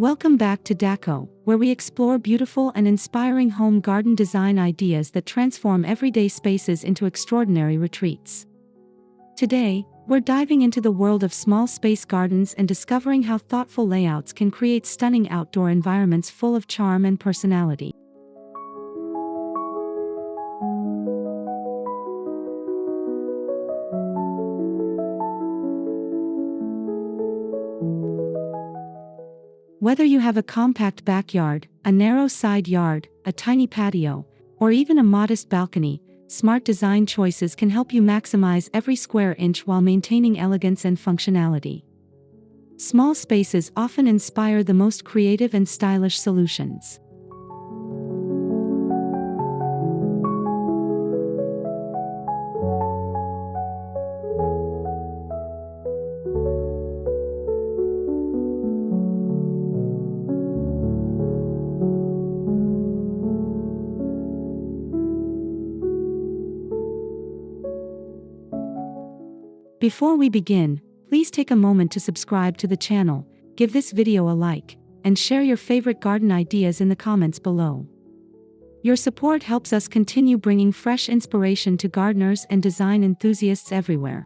Welcome back to DACO, where we explore beautiful and inspiring home garden design ideas that transform everyday spaces into extraordinary retreats. Today, we're diving into the world of small space gardens and discovering how thoughtful layouts can create stunning outdoor environments full of charm and personality. Whether you have a compact backyard, a narrow side yard, a tiny patio, or even a modest balcony, smart design choices can help you maximize every square inch while maintaining elegance and functionality. Small spaces often inspire the most creative and stylish solutions. Before we begin, please take a moment to subscribe to the channel, give this video a like, and share your favorite garden ideas in the comments below. Your support helps us continue bringing fresh inspiration to gardeners and design enthusiasts everywhere.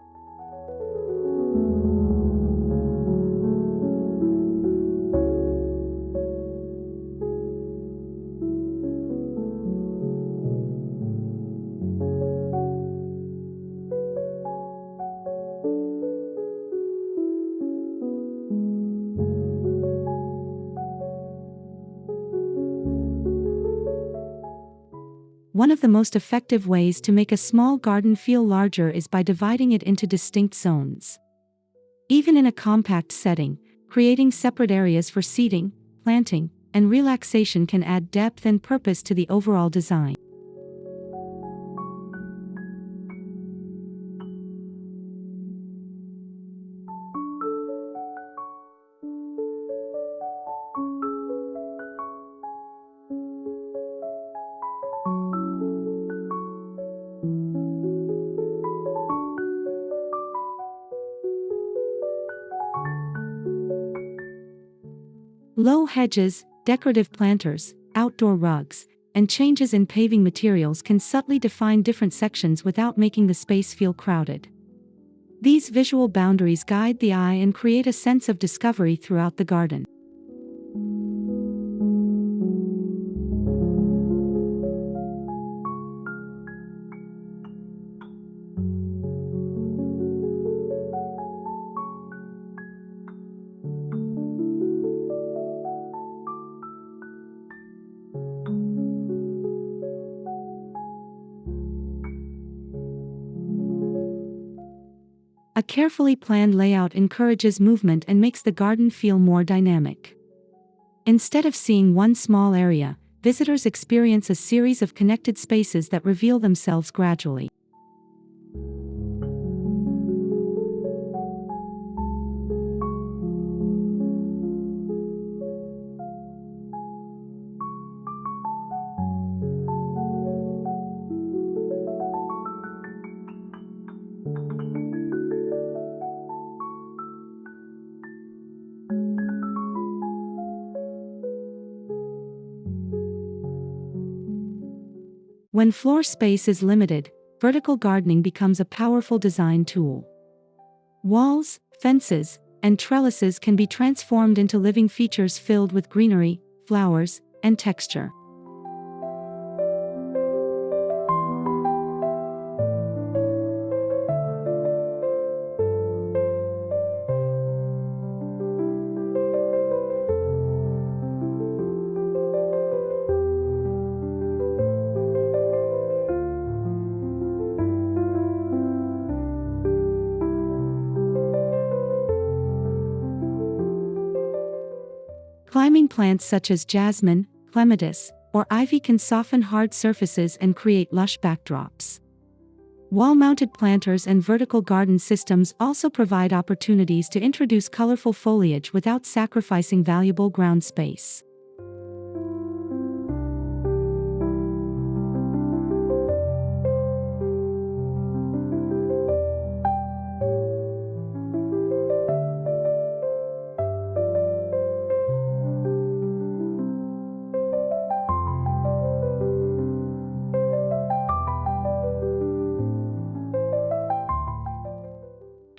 One of the most effective ways to make a small garden feel larger is by dividing it into distinct zones. Even in a compact setting, creating separate areas for seating, planting, and relaxation can add depth and purpose to the overall design. Low hedges, decorative planters, outdoor rugs, and changes in paving materials can subtly define different sections without making the space feel crowded. These visual boundaries guide the eye and create a sense of discovery throughout the garden. A carefully planned layout encourages movement and makes the garden feel more dynamic. Instead of seeing one small area, visitors experience a series of connected spaces that reveal themselves gradually. When floor space is limited, vertical gardening becomes a powerful design tool. Walls, fences, and trellises can be transformed into living features filled with greenery, flowers, and texture. Climbing plants such as jasmine, clematis, or ivy can soften hard surfaces and create lush backdrops. Wall-mounted planters and vertical garden systems also provide opportunities to introduce colorful foliage without sacrificing valuable ground space.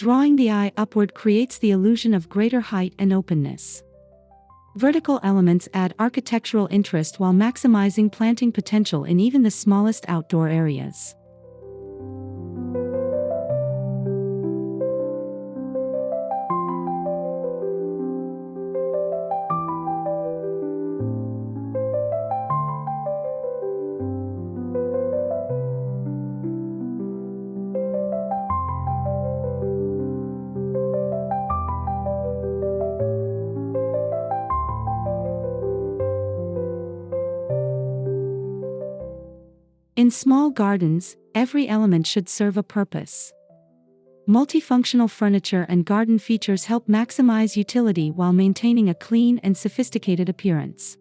Drawing the eye upward creates the illusion of greater height and openness. Vertical elements add architectural interest while maximizing planting potential in even the smallest outdoor areas. In small gardens, every element should serve a purpose. Multifunctional furniture and garden features help maximize utility while maintaining a clean and sophisticated appearance.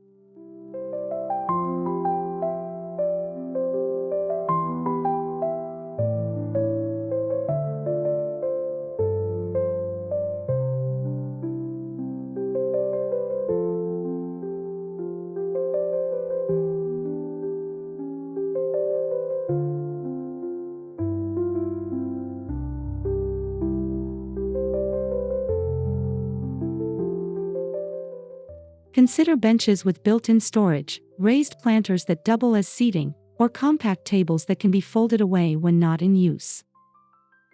Consider benches with built-in storage, raised planters that double as seating, or compact tables that can be folded away when not in use.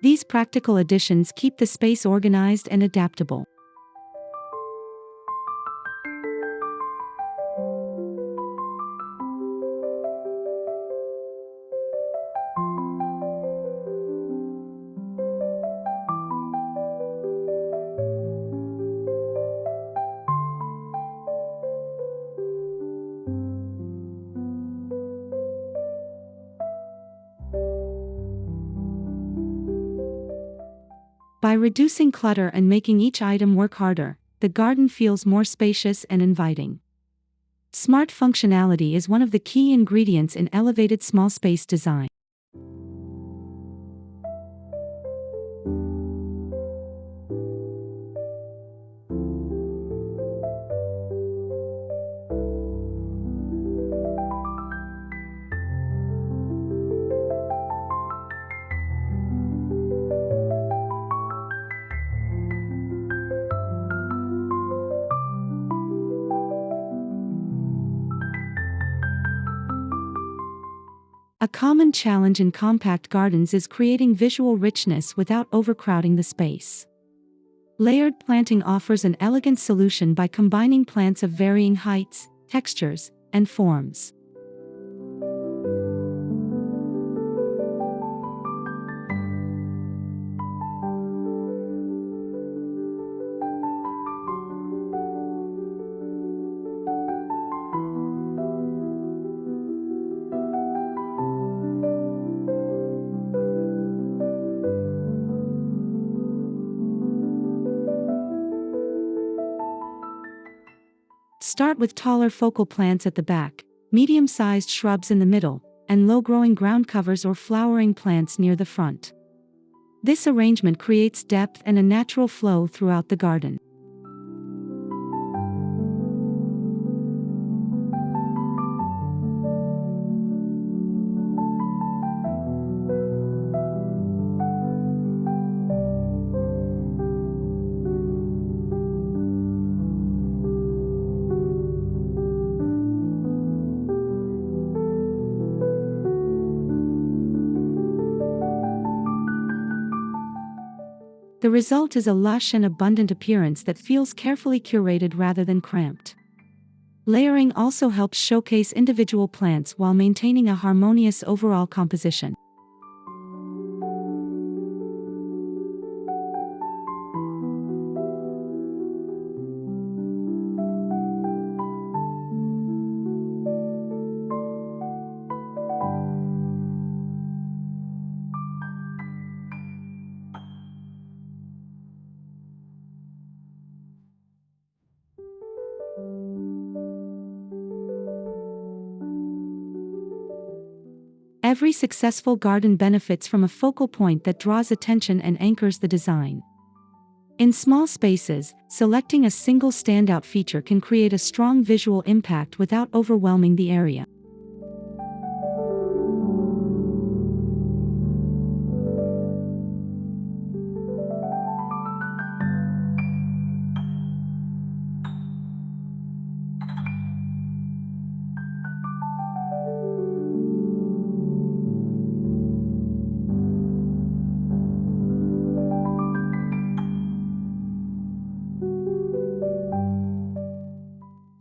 These practical additions keep the space organized and adaptable. By reducing clutter and making each item work harder, the garden feels more spacious and inviting. Smart functionality is one of the key ingredients in elevated small space design. A common challenge in compact gardens is creating visual richness without overcrowding the space. Layered planting offers an elegant solution by combining plants of varying heights, textures, and forms. Start with taller focal plants at the back, medium-sized shrubs in the middle, and low-growing ground covers or flowering plants near the front. This arrangement creates depth and a natural flow throughout the garden. The result is a lush and abundant appearance that feels carefully curated rather than cramped. Layering also helps showcase individual plants while maintaining a harmonious overall composition. Every successful garden benefits from a focal point that draws attention and anchors the design. In small spaces, selecting a single standout feature can create a strong visual impact without overwhelming the area.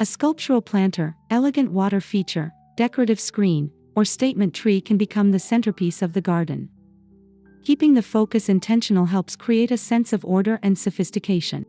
A sculptural planter, elegant water feature, decorative screen, or statement tree can become the centerpiece of the garden. Keeping the focus intentional helps create a sense of order and sophistication.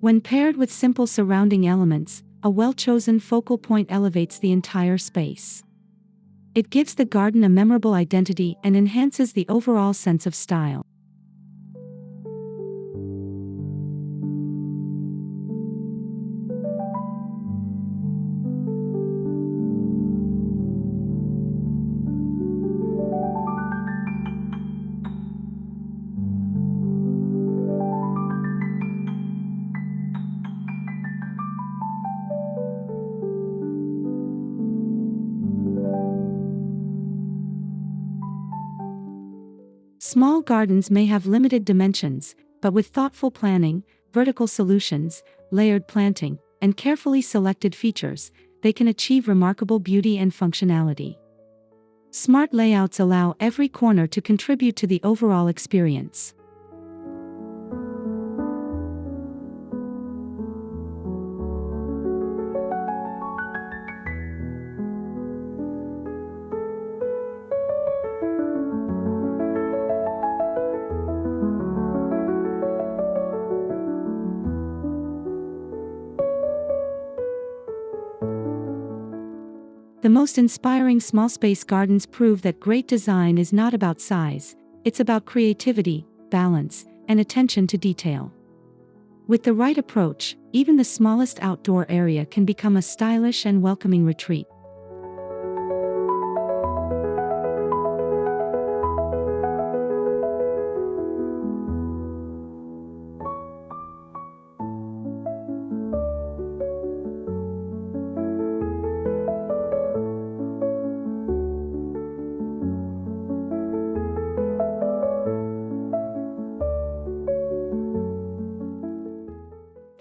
When paired with simple surrounding elements, a well-chosen focal point elevates the entire space. It gives the garden a memorable identity and enhances the overall sense of style. Small gardens may have limited dimensions, but with thoughtful planning, vertical solutions, layered planting, and carefully selected features, they can achieve remarkable beauty and functionality. Smart layouts allow every corner to contribute to the overall experience. The most inspiring small space gardens prove that great design is not about size, it's about creativity, balance, and attention to detail. With the right approach, even the smallest outdoor area can become a stylish and welcoming retreat.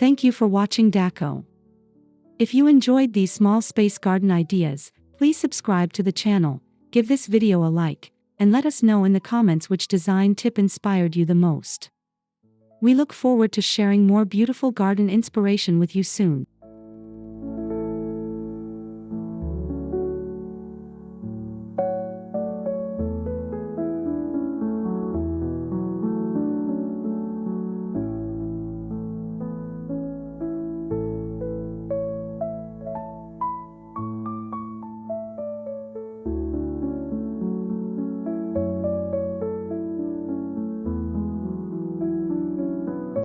Thank you for watching Daco. If you enjoyed these small space garden ideas, please subscribe to the channel, give this video a like, and let us know in the comments which design tip inspired you the most. We look forward to sharing more beautiful garden inspiration with you soon.